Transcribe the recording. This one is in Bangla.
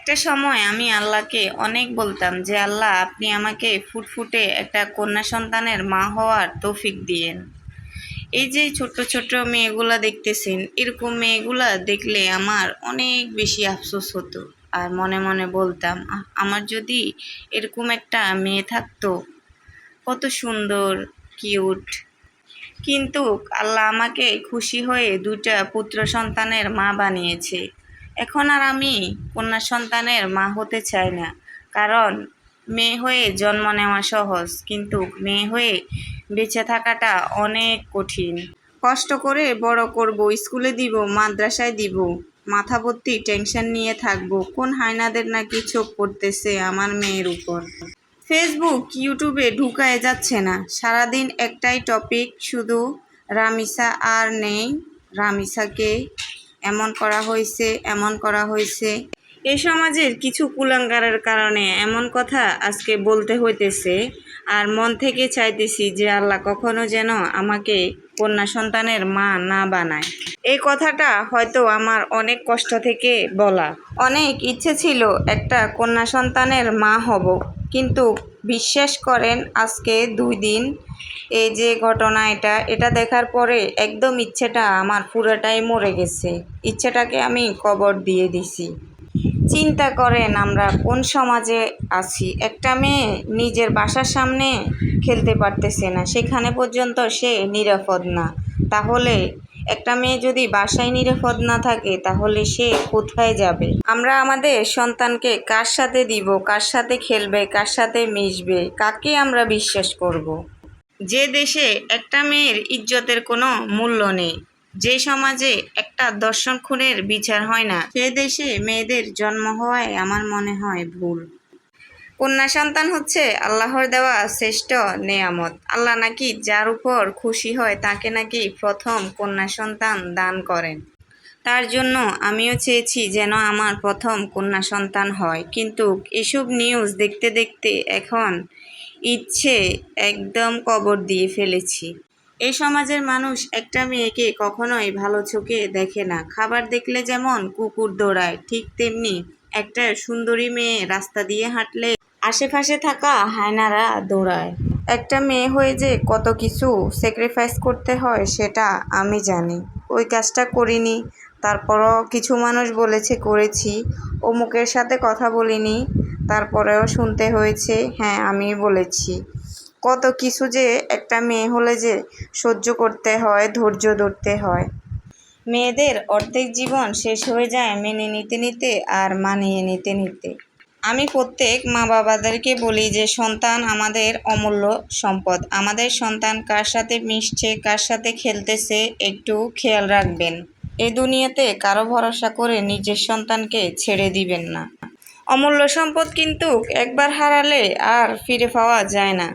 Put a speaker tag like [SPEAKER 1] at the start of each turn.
[SPEAKER 1] একটা সময় আমি আল্লাহকে অনেক বলতাম যে আল্লাহ আপনি আমাকে ফুটফুটে একটা কন্যা সন্তানের মা হওয়ার তৌফিক দিয়েন। এই যে ছোট্ট ছোট্ট মেয়েগুলা দেখতেছেন, এরকম মেয়েগুলা দেখলে আমার অনেক বেশি আফসোস হতো। আর মনে মনে বলতাম আমার যদি এরকম একটা মেয়ে থাকতো, কত সুন্দর, কিউট। কিন্তু আল্লাহ আমাকে খুশি হয়ে দুটা পুত্র সন্তানের মা বানিয়েছে। এখন আর আমি কন্যা সন্তানের মা হতে চাই না, কারণ মেয়ে হয়ে জন্ম নেওয়া সহজ, কিন্তু মেয়ে হয়ে বেঁচে থাকাটা অনেক কঠিন। কষ্ট করে বড় করব, স্কুলে দিব, মাদ্রাসায় দিব, মাথা ভর্তি টেনশন নিয়ে থাকবো কোন হায়নাদের নাকি চোখ পড়তেছে আমার মেয়ের উপর। ফেসবুক ইউটিউবে ঢুকায় যাচ্ছে না, সারাদিন একটাই টপিক, শুধু রামিসা আর নেই, রামিসাকে এমন করা হয়েছে, এমন করা হয়েছে। এই সমাজের কিছু কুলাঙ্গারের কারণে এমন কথা আজকে বলতে হইতেছে। আর মন থেকে চাইতেছি যে আল্লাহ কখনো যেন আমাকে কন্যা সন্তানের মা না বানায়। এই কথাটা হয়তো আমার অনেক কষ্ট থেকে বলা। অনেক ইচ্ছে ছিল একটা কন্যা সন্তানের মা হব, কিন্তু বিশ্বাস করেন আজকে 2 দিন এই যে ঘটনা, এটা দেখার পরে একদম ইচ্ছেটা আমার পুরোটাই মরে গেছে। ইচ্ছেটাকে আমি কবর দিয়ে দিছি। চিন্তা করেন আমরা কোন সমাজে আছি। একটা মেয়ে নিজের বাসার সামনে খেলতে পারতেছে না, সেখানে পর্যন্ত সে নিরাপদ না। তাহলে একটা মেয়ে যদি বাসায় নিরাপদ না থাকে, তাহলে সে কোথায় যাবে? আমরা আমাদের সন্তানকে কার সাথে দিব, কার সাথে খেলবে, কার সাথে মিশবে, কাকে আমরা বিশ্বাস করব? যে দেশে একটা মেয়ের ইজ্জতের কোনো মূল্য নেই, যে সমাজে একটা দর্শন খুনের বিচার হয় না, সে দেশে মেয়েদের জন্ম হওয়ায় আমার মনে হয় ভুল। কন্যা সন্তান হচ্ছে আল্লাহর দেওয়া শ্রেষ্ঠ নেয়ামত। আল্লাহ নাকি যার উপর খুশি হয় তাকে নাকি প্রথম কন্যা সন্তান দান করেন। তার জন্য আমিও চেয়েছি যেন আমার প্রথম কন্যা সন্তান হয়, কিন্তু এসব নিউজ দেখতে দেখতে এখন ইচ্ছে একদম কবর দিয়ে ফেলেছি। এই সমাজের মানুষ একটা মেয়েকে কখনোই ভালো চোখে দেখে না। খাবার দেখলে যেমন কুকুর দৌড়ায়, ঠিক তেমনি একটা সুন্দরী মেয়ে রাস্তা দিয়ে হাঁটলে আশেপাশে থাকা হায়নারা দৌড়ায়। একটা মেয়ে হয়ে যে কত কিছু স্যাক্রিফাইস করতে হয় সেটা আমি জানি। ওই কাজটা করিনি, তারপরও কিছু মানুষ বলেছে করেছি। অমুকের সাথে কথা বলিনি, তারপরেও শুনতে হয়েছে হ্যাঁ আমি বলেছি। কত কিছু যে একটা মেয়ে হলে যে সহ্য করতে হয়, ধৈর্য ধরতে হয়। মেয়েদের অর্ধেক জীবন শেষ হয়ে যায় মেনে নিতে নিতে আর মানিয়ে নিতে নিতে। আমি প্রত্যেক মা বাবাদেরকে বলি যে সন্তান আমাদের অমূল্য সম্পদ। আমাদের সন্তান কার সাথে মিশছে, কার সাথে খেলতেছে একটু খেয়াল রাখবেন। এই দুনিয়াতে কারো ভরসা করে নিজের সন্তানকে ছেড়ে দিবেন না। অমূল্য সম্পদ কিন্তু একবার হারালে আর ফিরে পাওয়া যায় না।